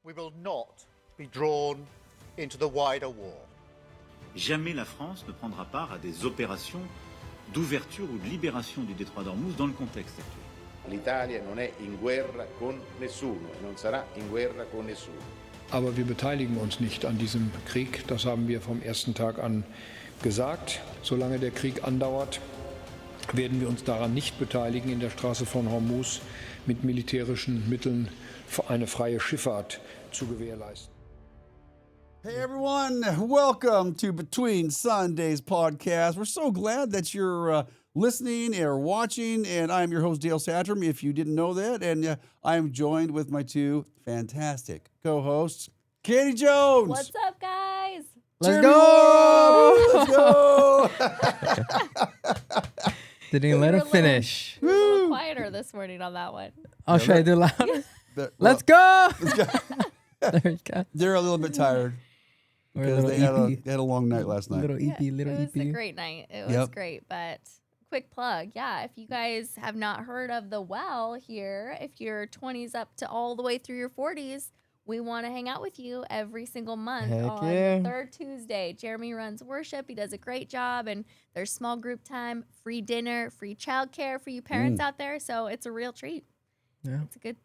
We will not be drawn into the wider war. Jamais la France ne prendra part à des opérations d'ouverture ou de libération du détroit d'Ormuz dans le contexte actuel. L'Italia non è in guerra con nessuno e non sarà in guerra con nessuno. Aber wir beteiligen uns nicht an diesem Krieg. Das haben wir vom ersten Tag an gesagt. Solange der Krieg andauert, werden wir uns daran nicht beteiligen, in der Straße von Hormuz mit militärischen Mitteln eine freie Schifffahrt zu gewährleisten. Hey everyone, welcome to Between Sundays podcast. We're so glad that you're listening or watching, and I'm your host, Dale Satrum, if you didn't know that, and I'm joined with my two fantastic co-hosts, Katie Jones. What's up, guys? Let's go! Let's go! Didn't even let him finish. We're a little quieter this morning on that one. I'll try to do louder. Let's go! There we go. They're a little bit tired because they had a long night last night. Little EP. It was a great night. It was great, but quick plug. Yeah, if you guys have not heard of The Well here, if you're 20s up to all the way through your 40s, we want to hang out with you every single month on the third Tuesday. Jeremy runs worship. He does a great job, and there's small group time, free dinner, free childcare for you parents out there. So it's a real treat. Yeah. It's a good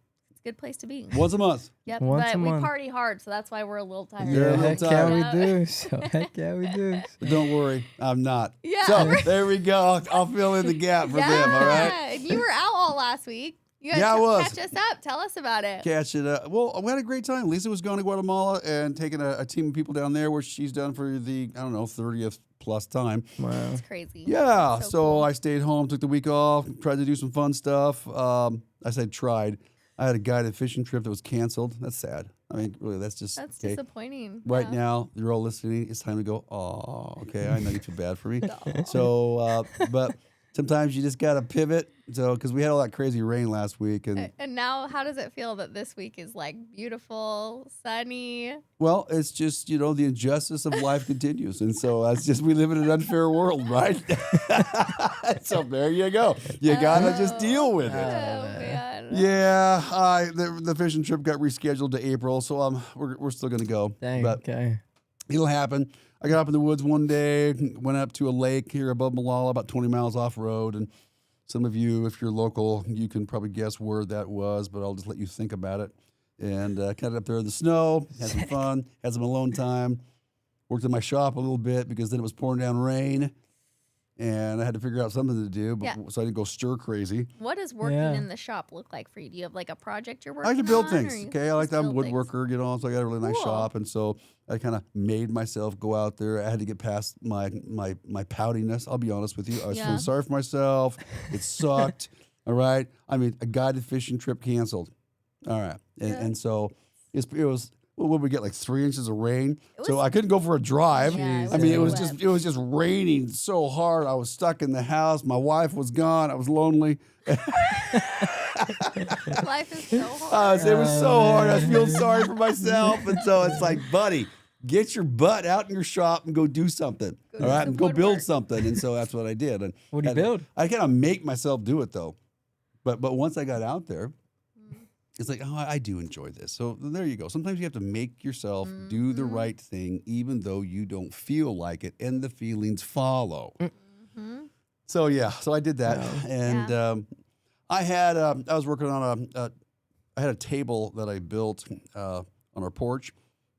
place to be. Once a month. Yep, Once but a we month. party hard, so that's why we're a little tired. You're a little Heck tired. yeah, we do. So heck yeah, we do. But don't worry, I'm not. Yeah. So there we go. I'll fill in the gap for them, all right? And you were out all last week. You had Yeah, I to was. catch us up. Tell us about it. Catch it up. Well, we had a great time. Lisa was going to Guatemala and taking a team of people down there where she's done for the, 30th plus time. Wow. It's crazy. Yeah. So So cool. I stayed home, took the week off, tried to do some fun stuff. I said tried. I had a guided fishing trip that was canceled. That's sad. I mean, really, that's just That's okay. disappointing. Right Yeah. now, you're all listening. It's time to go. Oh, okay. I know you feel bad for me. So, but sometimes you just got to pivot. So, because we had all that crazy rain last week, and And now, how does it feel that this week is like beautiful, sunny? well, it's just, the injustice of life continues. And so that's just, we live in an unfair world, right? So there you go. You got to just deal with Oh, it. man. Yeah, the fishing trip got rescheduled to April, so we're still going to go. Dang, But okay. it'll happen. I got up in the woods one day, went up to a lake here above Malala, about 20 miles off road. And some of you, if you're local, you can probably guess where that was, but I'll just let you think about it. And cut it up there in the snow, had some fun, had some alone time, worked in my shop a little bit because then it was pouring down rain. And I had to figure out something to do, so I didn't go stir crazy. What does working in the shop look like for you? Do you have like a project you're working I on? can build or things, you okay? I like just that. I'm a build things? woodworker, so I got a really nice Cool. shop. And so I kind of made myself go out there. I had to get past my poutiness. I'll be honest with you. I was feeling sorry for myself. It sucked, all right? I mean, a guided fishing trip canceled. All right. And so it was, what would we get, like 3 inches of rain? So I couldn't go for a drive. Yeah, I mean, it was wet. just raining so hard. I was stuck in the house. My wife was gone. I was lonely. Life is so hard. It was so hard. I was feeling sorry for myself. And so it's like, buddy, get your butt out in your shop and go do something. Go all do right? some And go build woodwork. something. And so that's what I did. And What do you build? I kind of make myself do it, though. But once I got out there, it's like, oh, I do enjoy this. So there you go. Sometimes you have to make yourself do the right thing, even though you don't feel like it, and the feelings follow. So yeah, so I did that, and I was working on I had a table that I built on our porch,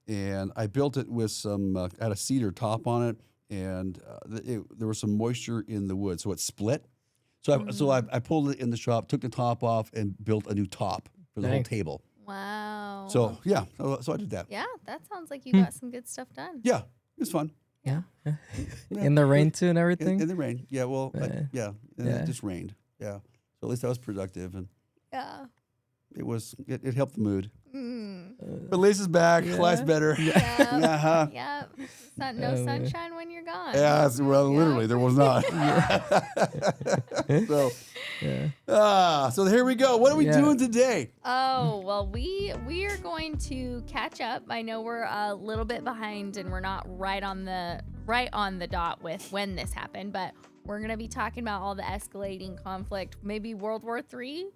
and I built it with I had a cedar top on it, and there was some moisture in the wood, so it split. So I pulled it in the shop, took the top off, and built a new top for the whole table. Wow. So yeah, so I did that. Yeah, that sounds like you got some good stuff done. Yeah, it was fun. Yeah. In the rain too and everything? In the rain. Yeah, well, and Yeah. it just rained. Yeah. So at least I was productive, and Yeah. it helped the mood. Mm. But Lisa's back. Life's better. Yeah. Uh-huh. Yep. No sunshine when you're gone. Yeah, well, literally, there was not. So here we go. What are we doing today? Oh, well, we are going to catch up. I know we're a little bit behind and we're not right on the dot with when this happened, but we're going to be talking about all the escalating conflict, maybe World War III.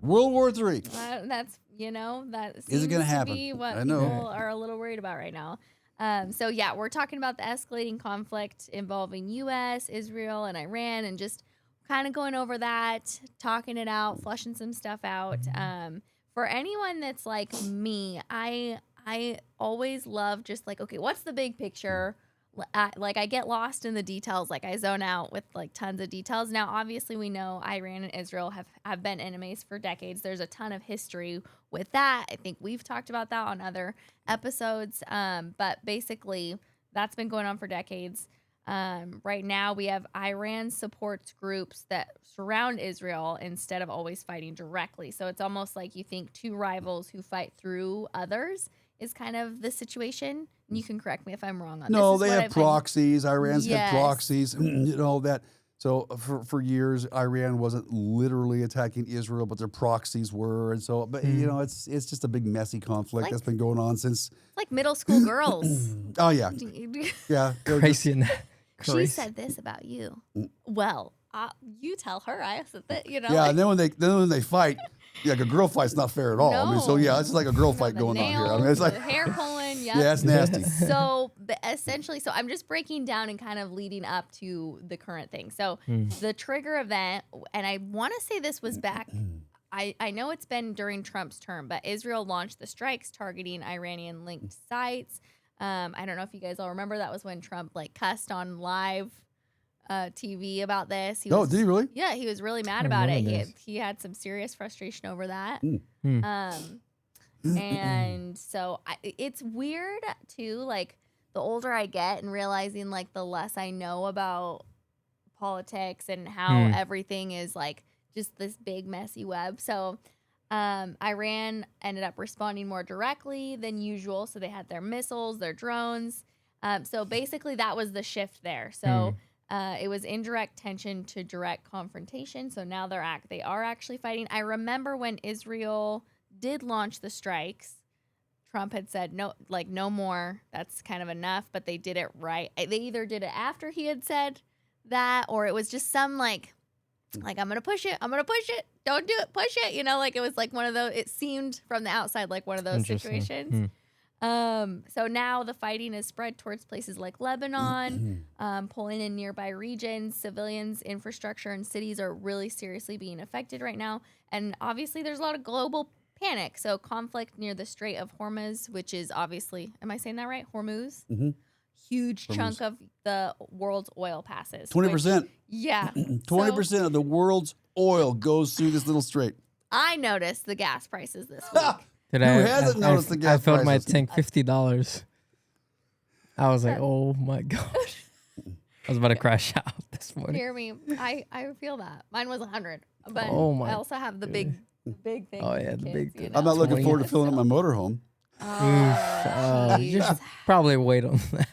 World War III. That's, that seems Is it going to happen? be what I know. people are a little worried about right now. So yeah, we're talking about the escalating conflict involving U.S., Israel, and Iran, and just kind of going over that, talking it out, flushing some stuff out. For anyone that's like me, I always love just like, okay, what's the big picture? I get lost in the details. Like I zone out with like tons of details. Now, obviously, we know Iran and Israel have been enemies for decades. There's a ton of history with that. I think we've talked about that on other episodes. But basically, that's been going on for decades. Right now, we have Iran supports groups that surround Israel instead of always fighting directly. So it's almost like you think two rivals who fight through others is kind of the situation. You can correct me if I'm wrong on this. No, they have proxies. Iran's had Yes. proxies, that. So for years, Iran wasn't literally attacking Israel, but their proxies were. And so, but it's just a big messy conflict that's been going on since. It's like middle school girls. Oh yeah, yeah. Crazy in that. She Crazy. said this about you. Well, you tell her. I said that. Yeah, like, and then when they fight, like a girl fight's not fair at all. I mean, so yeah, it's like a girl fight the going on here. I nails, mean, it's like the hair pulling. Yep. yeah, it's nasty. So essentially, I'm just breaking down and kind of leading up to the current thing. So the trigger event, and I want to say this was back. I know it's been during Trump's term, but Israel launched the strikes targeting Iranian-linked sites. I don't know if you guys all remember, that was when Trump like cussed on live TV about this. Did he really? Yeah, he was really mad about it. He had some serious frustration over that. And so it's weird too, like the older I get and realizing like the less I know about politics and how everything is like just this big messy web. So Iran ended up responding more directly than usual. So they had their missiles, their drones. So basically that was the shift there. So it was indirect tension to direct confrontation. So now they are actually fighting. I remember when Israel did launch the strikes, Trump had said no more. That's kind of enough. But they did it right. They either did it after he had said that, or it was just some like I'm gonna push it. Don't do it. Push it. It was like one of those. It seemed from the outside like one of those situations. So now the fighting is spread towards places like Lebanon, pulling in nearby regions. Civilians, infrastructure, and cities are really seriously being affected right now. And obviously there's a lot of global panic. So conflict near the Strait of Hormuz, which is obviously, am I saying that right? Hormuz? Huge chunk of the world's oil passes. 20%. Yeah. 20% of the world's oil goes through this little strait. I noticed the gas prices this week. Who hasn't noticed the gas I felt my prices? tank $50. I was like, oh my gosh. I was about to crash out this morning. Hear me. I feel that. Mine was 100. But I I also have the big thing. Oh, with yeah, the the kids, big you thing. know? I'm not looking forward to So- filling up my motorhome. You should probably wait on that.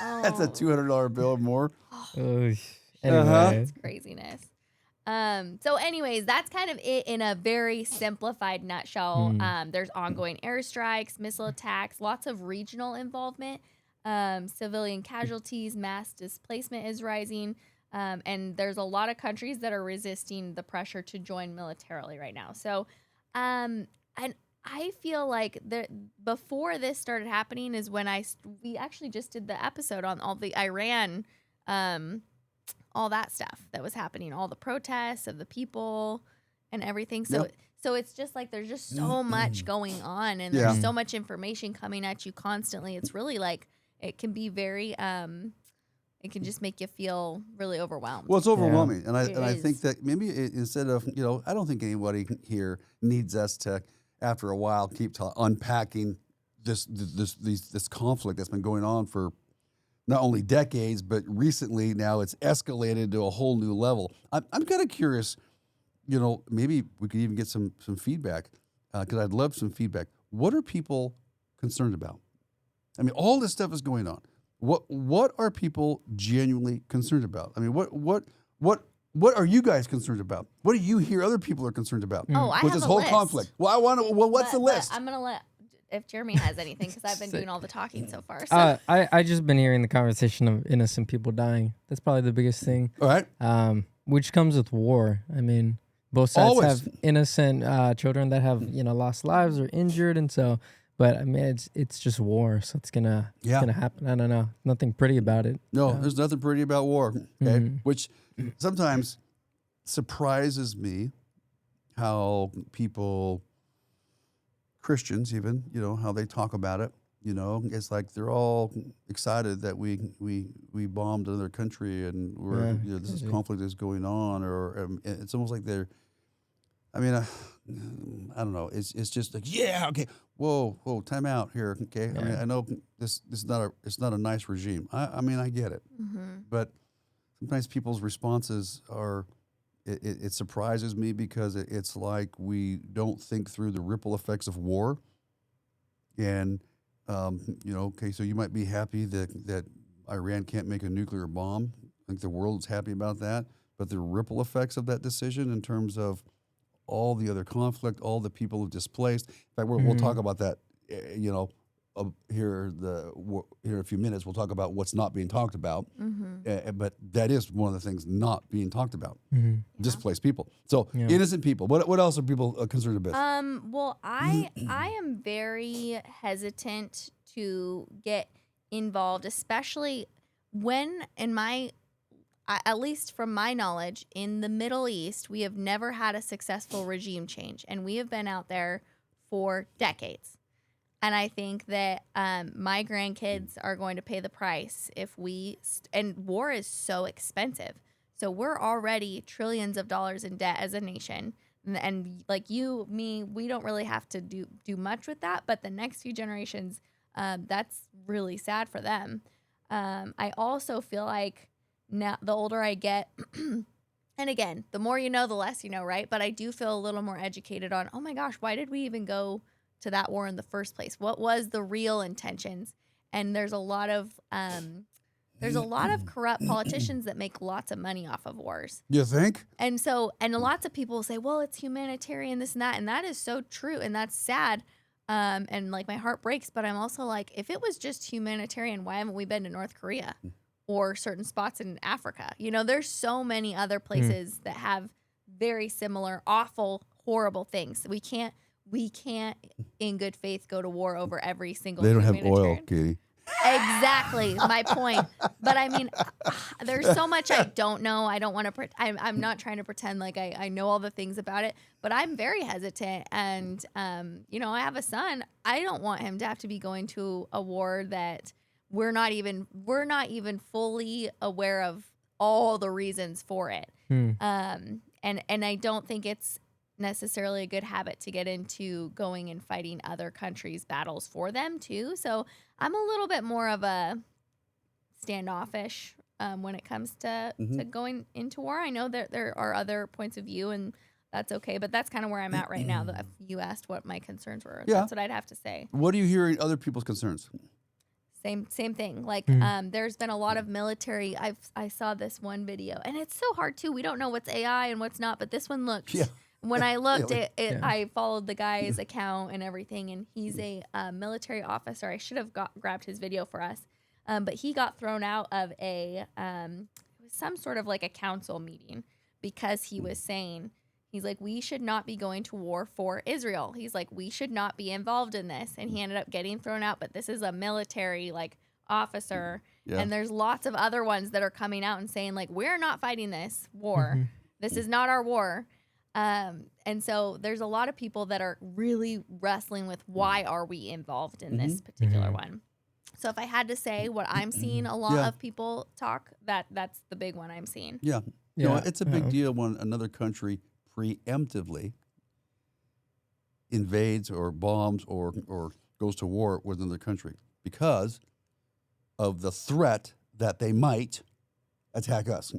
That's a $200 bill or more. Anyway. It's craziness. So anyways, that's kind of it in a very simplified nutshell. There's ongoing airstrikes, missile attacks, lots of regional involvement, civilian casualties, mass displacement is rising. And there's a lot of countries that are resisting the pressure to join militarily right now. So, and I feel like before this started happening is when we actually just did the episode on all the Iran, all that stuff that was happening, all the protests of the people and everything. So it's just like there's just so much going on, and there's so much information coming at you constantly. It's really like it can be very it can just make you feel really overwhelmed. Well, it's overwhelming, and It I is. think that maybe instead of I don't think anybody here needs us to, after a while, keep unpacking this conflict that's been going on for not only decades, but recently now it's escalated to a whole new level. I'm kind of curious, maybe we could even get some feedback, because I'd love some feedback. What are people concerned about? I mean, all this stuff is going on. What are people genuinely concerned about? I mean, what are you guys concerned about? What do you hear other people are concerned about Oh, I with have this a whole list. conflict? Well, I want to. Well, what's the But list? I'm gonna let if Jeremy has anything, because I've been doing all the talking so far. So I just been hearing the conversation of innocent people dying. That's probably the biggest thing. All right. Which comes with war. I mean, both sides Always. have innocent children that have lost lives or injured, and so. But I mean, it's just war, so it's gonna happen. I don't know, nothing pretty about it. No, there's nothing pretty about war. Okay, which sometimes surprises me how people, Christians even, how they talk about it. It's like they're all excited that we bombed another country and this conflict is going on, or it's almost like they're. I mean, I don't know. It's just like, yeah, okay, whoa, time out here, okay. I mean, I know this is not a nice regime. I mean, I get it, but sometimes people's responses are. It surprises me because it's like we don't think through the ripple effects of war, and. Okay, so you might be happy that Iran can't make a nuclear bomb. I think the world's happy about that. But the ripple effects of that decision in terms of all the other conflict, all the people who displaced. In fact, we'll talk about that, here in a few minutes. We'll talk about what's not being talked about. But that is one of the things not being talked about. Displaced people. So innocent people. What else are people concerned about? Well, I am very hesitant to get involved, especially when at least from my knowledge, in the Middle East, we have never had a successful regime change, and we have been out there for decades. And I think that my grandkids are going to pay the price if and war is so expensive. So we're already trillions of dollars in debt as a nation. And like you, me, we don't really have to do much with that. But the next few generations, that's really sad for them. I also feel like now the older I get, and again, the more you know, the less you know, right? But I do feel a little more educated on, oh my gosh, why did we even go to that war in the first place? What was the real intentions? And there's a lot of corrupt politicians that make lots of money off of wars. You think? And lots of people say, well, it's humanitarian, this and that is so true, and that's sad. And like my heart breaks, but I'm also like, if it was just humanitarian, why haven't we been to North Korea or certain spots in Africa? There's so many other places that have very similar, awful, horrible things. We can't in good faith go to war over every single. They don't have oil, Katie. Exactly my point. But I mean, there's so much I don't know. I don't want to. I'm not trying to pretend like I know all the things about it. But I'm very hesitant, and I have a son. I don't want him to have to be going to a war that we're not even fully aware of all the reasons for it. And I don't think it's necessarily a good habit to get into going and fighting other countries' battles for them too. So I'm a little bit more of a standoffish when it comes to going into war. I know that there are other points of view, and that's okay, but that's kind of where I'm at right now. That you asked what my concerns were. Yeah. That's what I'd have to say. What are you hearing other people's concerns? Same thing. Like there's been a lot of military. I saw this one video, and it's so hard too. We don't know what's AI and what's not, but this one looked. Yeah. When I looked, I followed the guy's account and everything, and he's a military officer. I should have grabbed his video for us, but he got thrown out of it was some sort of like a council meeting because he was saying, he's like, we should not be going to war for Israel. He's like, we should not be involved in this, and he ended up getting thrown out. But this is a military officer, and there's lots of other ones that are coming out and saying like, we're not fighting this war. This is not our war. And so there's a lot of people that are really wrestling with why are we involved in this particular one. So if I had to say what I'm seeing a lot of people talk, that's the big one I'm seeing. Yeah. It's a big deal when another country preemptively invades or bombs or goes to war with another country because of the threat that they might attack us.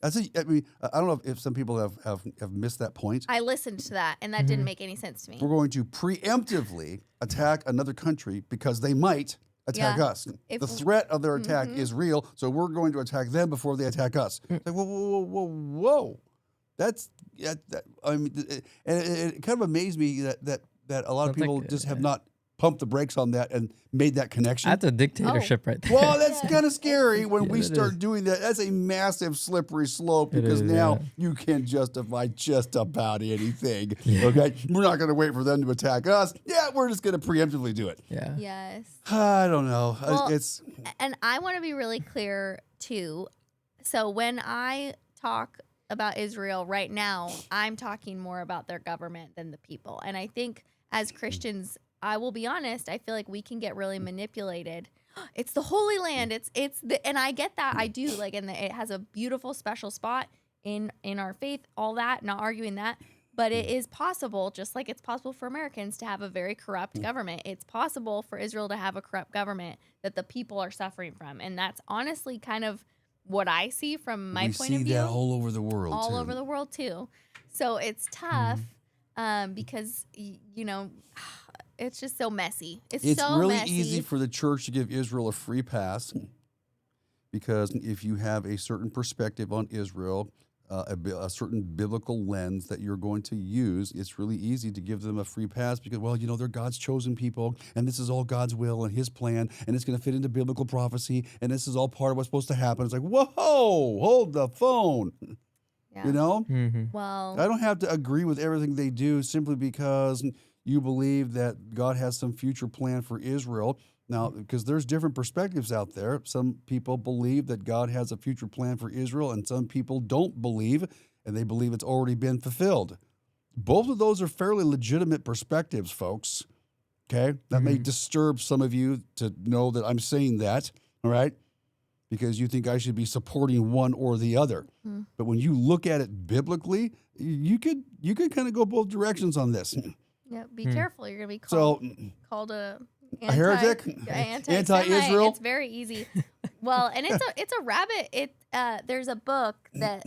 I don't know if some people have missed that point. I listened to that, and that didn't make any sense to me. We're going to preemptively attack another country because they might attack us. The threat of their attack is real, so we're going to attack them before they attack us. Like, whoa. That's and it kind of amazed me that a lot of people just have not pumped the brakes on that and made that connection. That's a dictatorship right there. Well, that's kind of scary when we it start is. doing that. That's a massive slippery slope It because is, now yeah. you can justify just about anything. Okay, we're not going to wait for them to attack us. Yeah, we're just going to preemptively do it. Yeah. Yes. I don't know. Well, It's And I want to be really clear too. So when I talk about Israel right now, I'm talking more about their government than the people. And I think as Christians, I will be honest, I feel like we can get really manipulated. It's the Holy Land. And I get that. I do and it has a beautiful special spot in our faith, all that, not arguing that. But it is possible, just like it's possible for Americans to have a very corrupt government. It's possible for Israel to have a corrupt government that the people are suffering from. And that's honestly kind of what I see from my point of view. We see that all over the world, all too. over the world, too. So it's tough because, it's just so messy. It's so really messy. easy for the church to give Israel a free pass because if you have a certain perspective on Israel, a certain biblical lens that you're going to use, it's really easy to give them a free pass because, well, they're God's chosen people, and this is all God's will and His plan, and it's going to fit into biblical prophecy, and this is all part of what's supposed to happen. It's like, whoa, hold the phone. Yeah. Mm-hmm. Well, I don't have to agree with everything they do simply because you believe that God has some future plan for Israel. Now, because there's different perspectives out there. Some people believe that God has a future plan for Israel, and some people don't believe, and they believe it's already been fulfilled. Both of those are fairly legitimate perspectives, folks. Okay? That may disturb some of you to know that I'm saying that, all right? Because you think I should be supporting one or the other. But when you look at it biblically, you could kind of go both directions on this. yeah, be careful. You're going to be called a heretic? Anti-Israel? It's very easy. Well, and it's a rabbit. There's a book that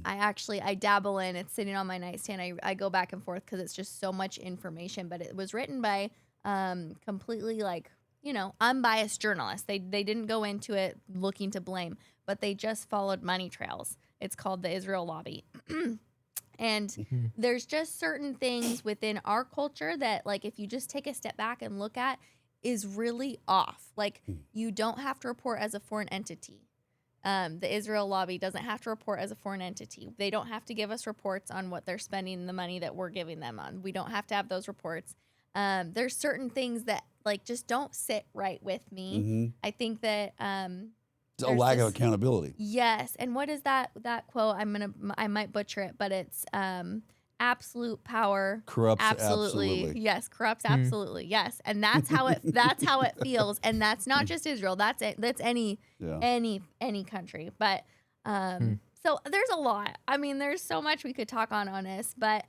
I dabble in. It's sitting on my nightstand. I go back and forth because it's just so much information. But it was written by completely unbiased journalists. They didn't go into it looking to blame, but they just followed money trails. It's called the Israel Lobby. And there's just certain things within our culture that, if you just take a step back and look at, is really off. You don't have to report as a foreign entity. The Israel Lobby doesn't have to report as a foreign entity. They don't have to give us reports on what they're spending the money that we're giving them on. We don't have to have those reports. There's certain things that just don't sit right with me. I think that It's a lack of accountability. Yes. And what is that quote? I might butcher it, but it's absolute power corrupts absolutely. Yes, corrupts absolutely. Yes. And that's how it feels. And that's not just Israel. That's it. That's any country. But so there's a lot. I mean, there's so much we could talk on this, but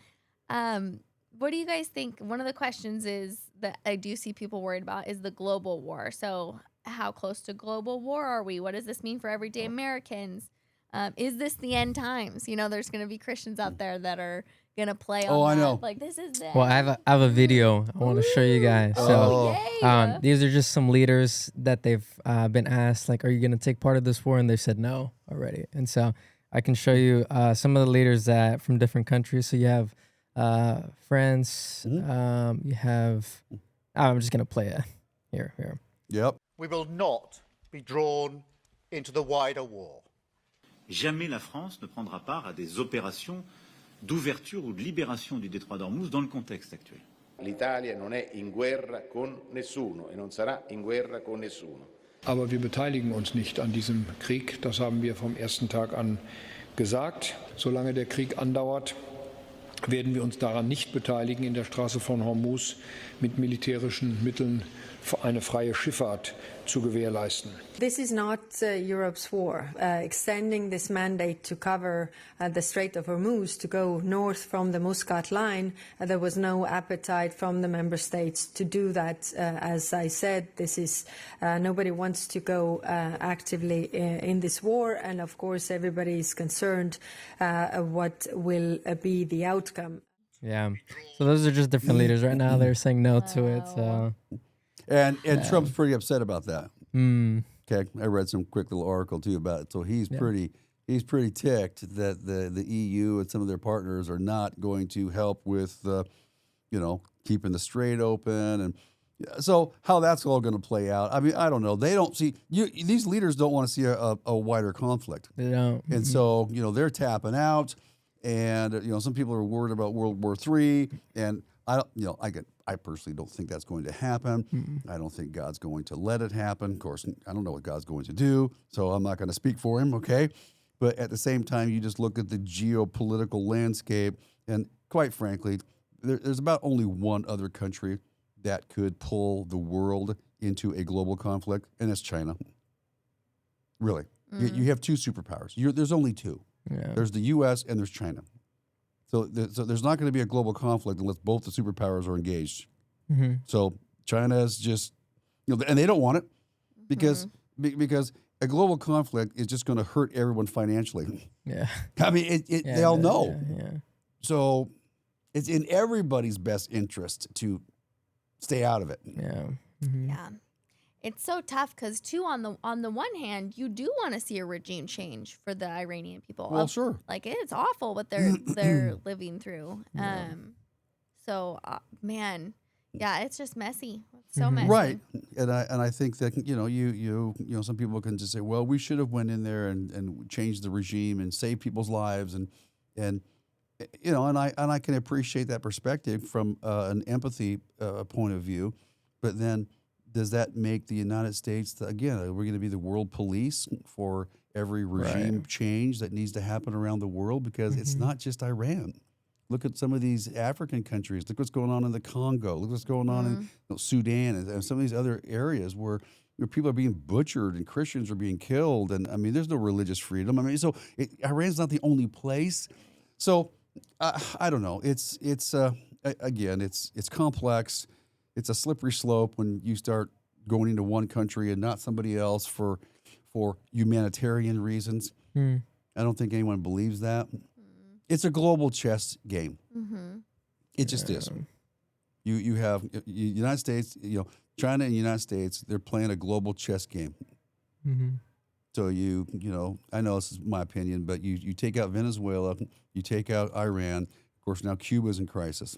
what do you guys think? One of the questions is that I do see people worried about is the global war. So how close to global war are we? What does this mean for everyday Americans? Is this the end times? There's going to be Christians out there that are going to play on I know. this is the Well, I have a video I want to show you guys. So yay. these are just some leaders that they've been asked, are you going to take part of this war? And they said no already. And so I can show you some of the leaders that from different countries. So you have France. You have. I'm just going to play it. Here. Yep. We will not be drawn into the wider war. Jamais la France ne prendra part à des opérations d'ouverture ou de libération du détroit d'Ormuz dans le contexte actuel. L'Italia non è in guerra con nessuno e non sarà in guerra con nessuno. Aber wir beteiligen uns nicht an diesem Krieg. Das haben wir vom ersten Tag an gesagt. Solange der Krieg andauert, werden wir uns daran nicht beteiligen, in der Straße von Hormuz mit militärischen Mitteln eine freie Schifffahrt zu gewährleisten. This is not Europe's war. Extending this mandate to cover the Strait of Hormuz to go north from the Muscat line, there was no appetite from the member states to do that. As I said, this is nobody wants to go actively in this war, and of course everybody is concerned what will be the outcome. Yeah. So those are just different leaders right now. They're saying no to it. So. And Trump's pretty upset about that. Mm. Okay, I read some quick little article too about it. So he's pretty ticked that the EU and some of their partners are not going to help with keeping the strait open and So how that's all going to play out? I mean, I don't know. They don't see these leaders don't want to see a wider conflict. They don't. And so, they're tapping out, and some people are worried about World War III, and I personally don't think that's going to happen. I don't think God's going to let it happen. Of course, I don't know what God's going to do, so I'm not going to speak for him, okay? But at the same time, you just look at the geopolitical landscape, and quite frankly, there's about only one other country that could pull the world into a global conflict, and it's China. Really. You have two superpowers. There's only two. Yeah. There's the U.S. and there's China. So there's not going to be a global conflict unless both the superpowers are engaged. So China is just, and they don't want it because a global conflict is just going to hurt everyone financially. Yeah. I mean, they all know. Yeah. So it's in everybody's best interest to stay out of it. Yeah. Yeah. It's so tough because too, on the one hand, you do want to see a regime change for the Iranian people. Well, sure. Like it's awful what they're living through. So man, yeah, it's just messy. It's so messy. Right. And I think that you some people can just say, well, we should have went in there and changed the regime and saved people's lives and I can appreciate that perspective from an empathy point of view, but then does that make the United States, again, are we going to be the world police for every regime change that needs to happen around the world? Because it's not just Iran. Look at some of these African countries. Look what's going on in the Congo. Look what's going on in Sudan and some of these other areas where people are being butchered and Christians are being killed. And I mean, there's no religious freedom. I mean, so Iran's not the only place. So I don't know. It's complex. It's a slippery slope when you start going into one country and not somebody else for humanitarian reasons. I don't think anyone believes that. It's a global chess game. It just is. You have United States, China and United States, they're playing a global chess game. So I know this is my opinion, but you take out Venezuela, you take out Iran. Of course, now Cuba's in crisis.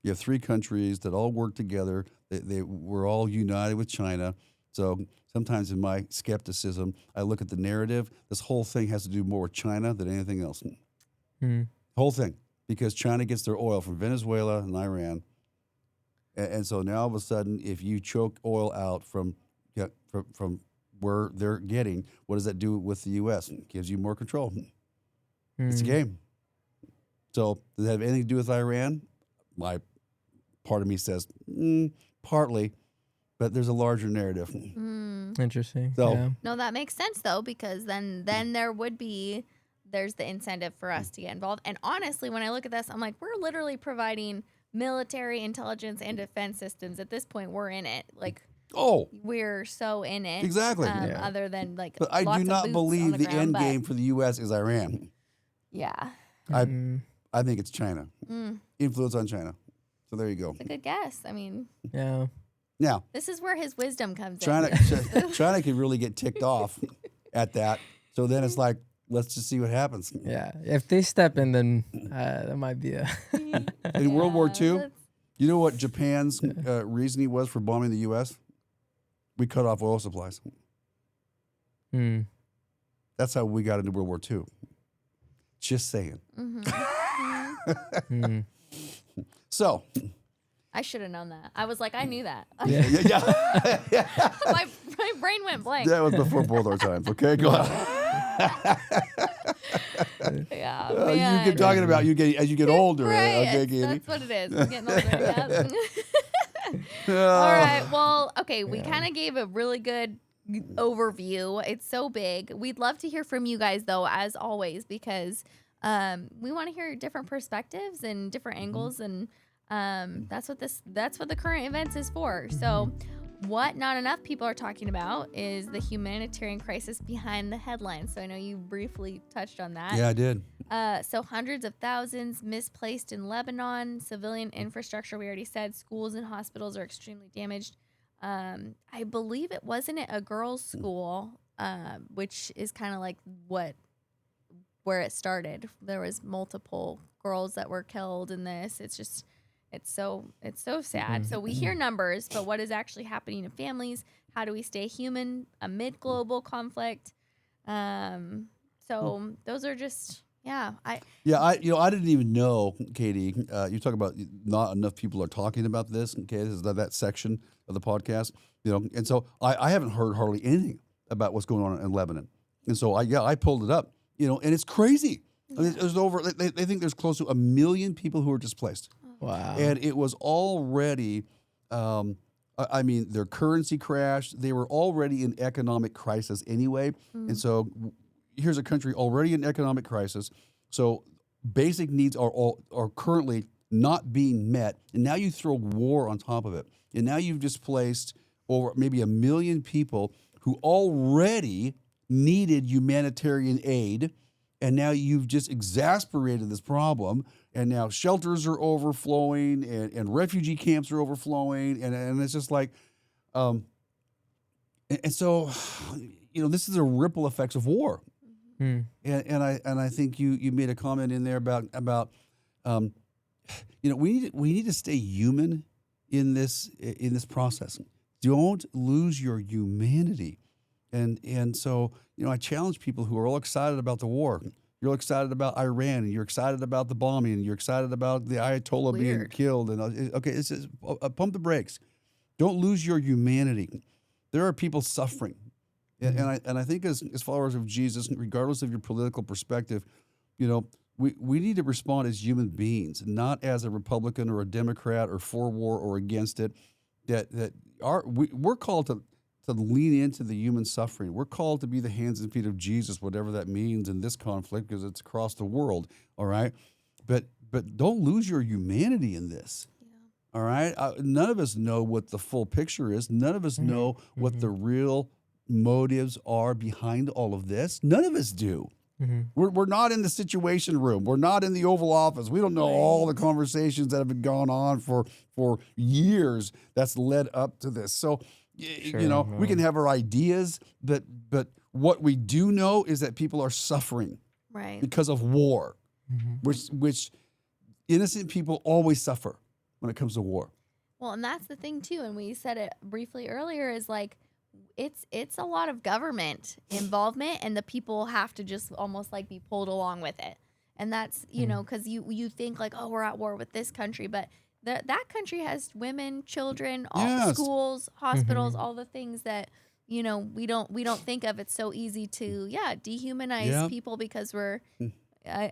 You have three countries that all work together. They were all united with China. So sometimes in my skepticism, I look at the narrative. This whole thing has to do more with China than anything else. Whole thing. Because China gets their oil from Venezuela and Iran. And so now all of a sudden, if you choke oil out from where they're getting, what does that do with the U.S.? It gives you more control. It's a game. So does that have anything to do with Iran? My part of me says partly, but there's a larger narrative. Interesting. So no, that makes sense though, because then there's the incentive for us to get involved. And honestly, when I look at this, I'm like, we're literally providing military intelligence and defense systems. At this point, we're in it. Like, we're so in it. Exactly. Other than like, but I do not believe the end game for the U.S. is Iran. Yeah. I think it's China. Influence on China. So there you go. It's a good guess. I mean, yeah. Now, this is where his wisdom comes in. in. China could really get ticked off at that. So then it's like, let's just see what happens. Yeah. If they step in, then that might be a... In World War II, you know what Japan's reasoning was for bombing the U.S.? We cut off oil supplies. That's how we got into World War II. Just saying. So, I should have known that. I was like, I knew that. Yeah. my brain went blank. That was before both our times. Okay, go on. Yeah, you keep talking about as you get older. Right. Okay, Katie. That's what it is. I'm getting older. All right. Well, okay. We kind of gave a really good overview. It's so big. We'd love to hear from you guys, though, as always, because we want to hear different perspectives and different angles, and that's what the current events is for. So what not enough people are talking about is the humanitarian crisis behind the headlines. So I know you briefly touched on that. Yeah, I did. So hundreds of thousands misplaced in Lebanon. Civilian infrastructure, we already said. Schools and hospitals are extremely damaged. I believe wasn't it a girls' school, which is kind of like where it started. There was multiple girls that were killed in this. It's it's so sad. So we hear numbers, but what is actually happening to families? How do we stay human amid global conflict? So those are just I didn't even know, Katie. You talk about not enough people are talking about this. Okay, this is that section of the podcast. And so I haven't heard hardly anything about what's going on in Lebanon. And so I pulled it up. And it's crazy. I mean, there's over. They think there's close to 1 million people who are displaced. Wow. And it was already. I mean, their currency crashed. They were already in economic crisis anyway. And so here's a country already in economic crisis. So basic needs are currently not being met. And now you throw war on top of it. And now you've displaced over maybe 1 million people who already needed humanitarian aid. And now you've just exasperated this problem. And now shelters are overflowing and refugee camps are overflowing. And it's just like, and so, this is the ripple effects of war. And I think you made a comment in there about we need to stay human in this process. Don't lose your humanity. And so, I challenge people who are all excited about the war. You're excited about Iran, and you're excited about the bombing, and you're excited about the Ayatollah being killed. And it's just, pump the brakes. Don't lose your humanity. There are people suffering, and I think as followers of Jesus, regardless of your political perspective, we need to respond as human beings, not as a Republican or a Democrat or for war or against it. We're called to lean into the human suffering. We're called to be the hands and feet of Jesus, whatever that means in this conflict, because it's across the world. All right, but don't lose your humanity in this. All right, none of us know what the full picture is. None of us know what the real motives are behind all of this. None of us do. We're not in the Situation Room. We're not in the Oval Office. We don't know all the conversations that have been going on for years that's led up to this. So, we can have our ideas, but what we do know is that people are suffering because of war, which innocent people always suffer when it comes to war. Well, and that's the thing too, and we said it briefly earlier, is like it's a lot of government involvement, and the people have to just almost like be pulled along with it. And that's, because you think like, oh, we're at war with this country, but that country has women, children, all schools, hospitals, all the things that we don't think of. It's so easy to dehumanize people because we're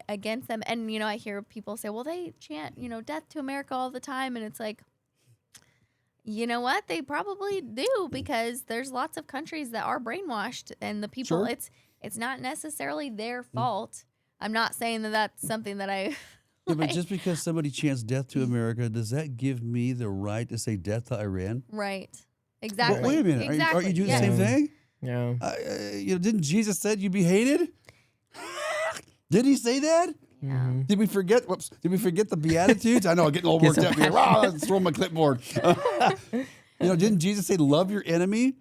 against them. And I hear people say, well, they chant death to America all the time, and it's like, you know what? They probably do, because there's lots of countries that are brainwashed, and the people, it's not necessarily their fault. I'm not saying that that's something that I. Yeah, but just because somebody chants death to America, does that give me the right to say death to Iran? Right. Exactly. Well, wait a minute. Exactly. Aren't you doing the same thing? Yeah. Didn't Jesus said you'd be hated? Did he say that? Yeah. Did we forget? Whoops. Did we forget the Beatitudes? I know. I'm getting all worked up here. Wow, let's throw my clipboard. Didn't Jesus say, love your enemy?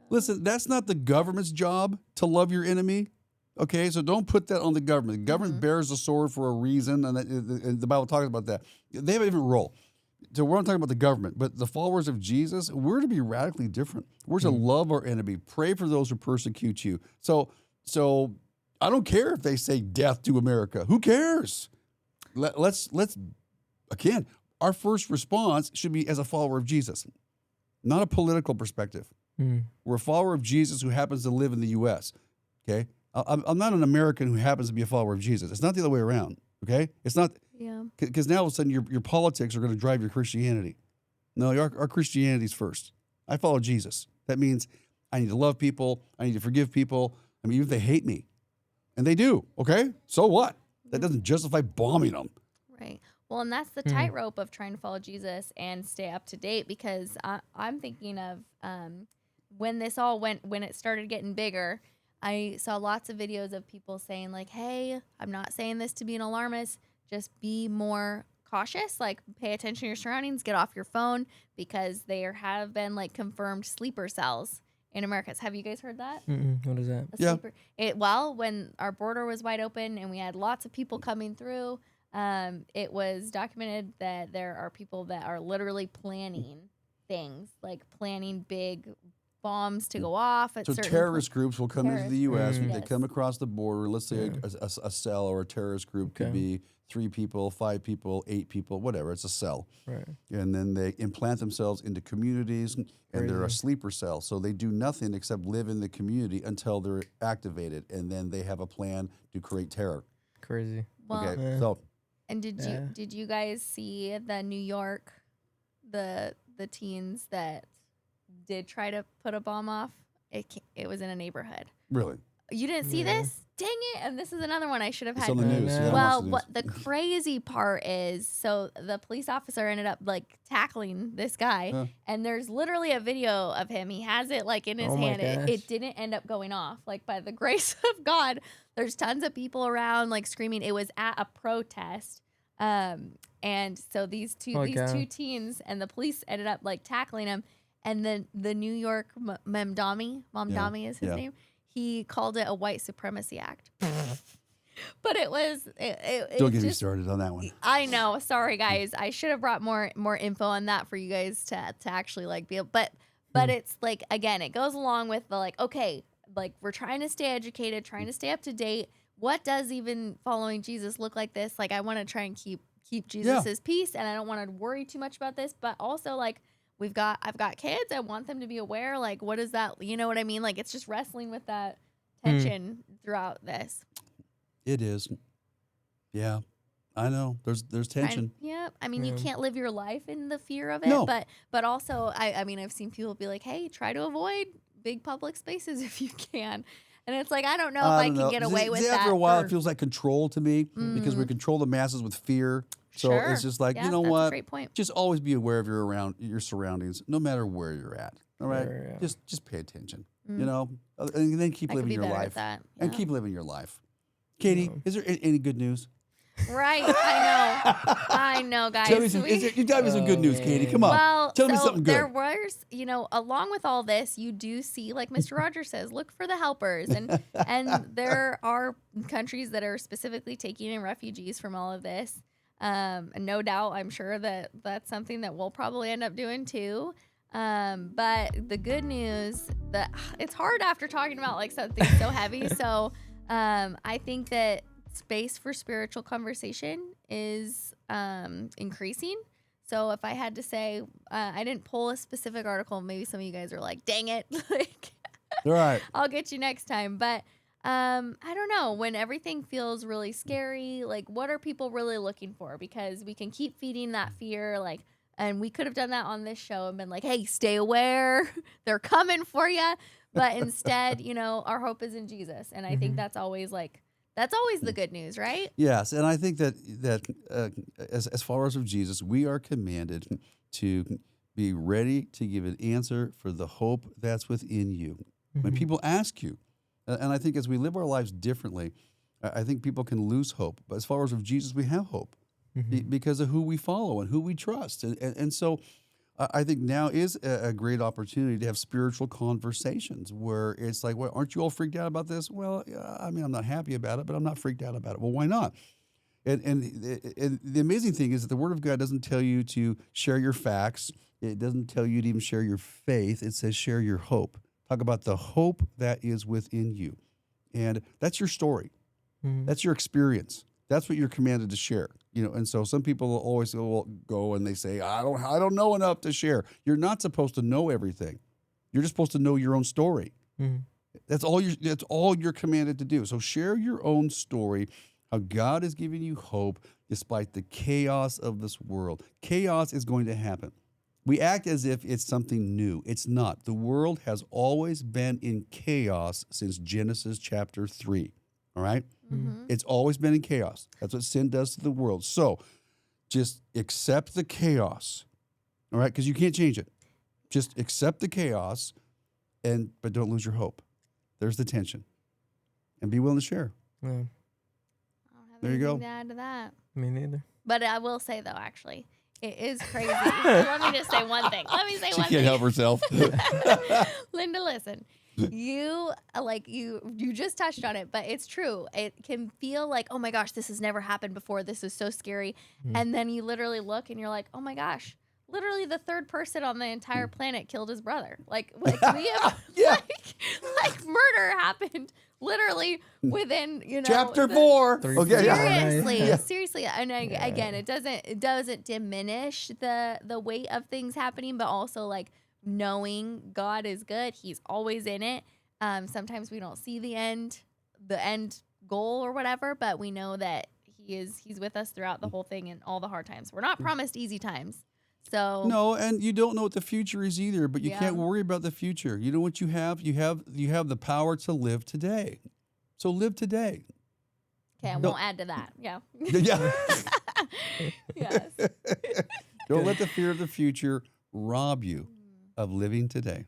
Listen, that's not the government's job to love your enemy. Okay, so don't put that on the government. The government bears the sword for a reason, and the Bible talks about that. They have a different role. So we're not talking about the government, but the followers of Jesus, we're to be radically different. We're to love our enemy, pray for those who persecute you. So I don't care if they say death to America. Who cares? Let's again, our first response should be as a follower of Jesus, not a political perspective. We're a follower of Jesus who happens to live in the U.S., okay? I'm not an American who happens to be a follower of Jesus. It's not the other way around, okay? It's not, because now all of a sudden your politics are going to drive your Christianity. No, our Christianity's first. I follow Jesus. That means I need to love people. I need to forgive people. I mean, even if they hate me, and they do, okay? So what? That doesn't justify bombing them. Right. Well, and that's the tightrope of trying to follow Jesus and stay up to date, because I'm thinking of when it started getting bigger, I saw lots of videos of people saying like, hey, I'm not saying this to be an alarmist, just be more cautious, like pay attention to your surroundings, get off your phone, because there have been like confirmed sleeper cells in America. Have you guys heard that? What is that? When our border was wide open and we had lots of people coming through, it was documented that there are people that are literally planning things, like planning big bombs to go off at So certain terrorist groups will come into the U.S. They Yes. come across the border. Let's say a cell or a terrorist group could be 3 people, 5 people, 8 people, whatever. It's a cell. Right. And then they implant themselves into communities, and they're a Crazy. sleeper cell. So they do nothing except live in the community until they're activated, and then they have a plan to create terror. Crazy. Well, Okay, so and did you guys see the New York, the teens that did try to put a bomb off? It was in a neighborhood. really, You didn't see this? Dang it! And this is another one I should have it's had. on the news. Yeah, I Well, watched what the crazy part is, so the police officer ended up like tackling this guy, and there's literally a video of him. He has it like in his Oh my hand. gosh. It didn't end up going off. Like by the grace of God, there's tons of people around like screaming. It was at a protest, and so these two teens and the police ended up like tackling him. And then the New York Mamdani is his name. He called it a white supremacy act. But it was Don't get me started on that one. I know. Sorry guys. I should have brought more info on that for you guys to actually like be able, but it's like, again, it goes along with the like, okay, like we're trying to stay educated, trying to stay up to date. What does even following Jesus look like this? Like I want to try and keep Jesus's peace, and I don't want to worry too much about this, but also like I've got kids. I want them to be aware. Like, what is that? You know what I mean? Like, it's just wrestling with that tension throughout this. It is. Yeah, I know. There's tension. I mean, you can't live your life in the fear of it. No. But also, I mean, I've seen people be like, hey, try to avoid big public spaces if you can. And it's like, I don't know if I can get away with that. After a while, it feels like control to me because we control the masses with fear. So it's just like, you know that's what? a great point. Just always be aware of your surroundings, no matter where you're at. All right? Just pay attention. You know? And then keep living your life. And keep living your life. Katie, is there any good news? Right. I know, guys. Tell me you got me some good news, Katie. Come on. Well, Tell me something good. There was, along with all this, you do see, like Mr. Rogers says, look for the helpers. And there are countries that are specifically taking in refugees from all of this. And no doubt, I'm sure that that's something that we'll probably end up doing too. But the good news, that it's hard after talking about like something so heavy. So I think that space for spiritual conversation is increasing. So if I had to say, I didn't pull a specific article. Maybe some of you guys are like, dang it. Like, all right. I'll get you next time. But I don't know, when everything feels really scary, like what are people really looking for? Because we can keep feeding that fear, like, and we could have done that on this show and been like, hey, stay aware. They're coming for you. But instead, our hope is in Jesus. And I think that's always the good news, right? Yes, and I think that as followers of Jesus, we are commanded to be ready to give an answer for the hope that's within you. When people ask you, and I think as we live our lives differently, I think people can lose hope. But as followers of Jesus, we have hope because of who we follow and who we trust. And so I think now is a great opportunity to have spiritual conversations where it's like, well, aren't you all freaked out about this? Well, I mean, I'm not happy about it, but I'm not freaked out about it. Well, why not? And the amazing thing is that the Word of God doesn't tell you to share your facts. It doesn't tell you to even share your faith. It says share your hope. Talk about the hope that is within you. And that's your story. That's your experience. That's what you're commanded to share. And so some people will always go and they say, I don't know enough to share. You're not supposed to know everything. You're just supposed to know your own story. That's all you're commanded to do. So share your own story, how God is giving you hope despite the chaos of this world. Chaos is going to happen. We act as if it's something new. It's not. The world has always been in chaos since Genesis chapter 3. All right? It's always been in chaos. That's what sin does to the world. So just accept the chaos. All right? Because you can't change it. Just accept the chaos, but don't lose your hope. There's the tension. And be willing to share. Yeah. I don't have There you go. anything to add to that. Me neither. But I will say, though, actually, it is crazy. Let me just say one thing. She can't help herself. Linda, listen. you just touched on it, but it's true. It can feel like, oh my gosh, this has never happened before. This is so scary. And then you literally look and you're like, oh my gosh, literally the third person on the entire planet killed his brother. Like we have like murder happened literally within, Chapter 4. Okay. Seriously. And again, it doesn't diminish the weight of things happening, but also like knowing God is good. He's always in it. Sometimes we don't see the end goal or whatever, but we know that he's with us throughout the whole thing and all the hard times. We're not promised easy times. So no, and you don't know what the future is either, but you can't worry about the future. You know what you have? You have the power to live today. So live today. Okay, I won't add to that. Yeah. Yeah. Yes. Don't let the fear of the future rob you of living today.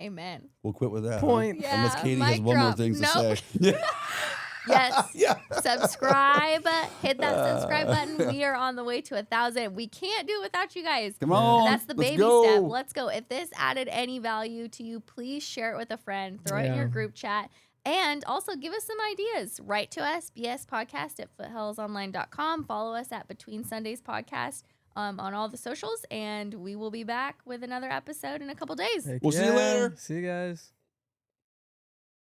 Amen. We'll quit with that. Point. Yeah, Unless Katie has mic one more drop. thing to Nope. say. Yes. Yeah. Subscribe. Hit that subscribe button. We are on the way to 1,000. We can't do it without you guys. Come on. And that's the let's baby go. step. Let's go. If this added any value to you, please share it with a friend. Throw it in your group chat. And also give us some ideas. Write to us, bspodcast@foothillsonline.com. Follow us at Between Sundays Podcast on all the socials. And we will be back with another episode in a couple days. We'll see you later. See you guys.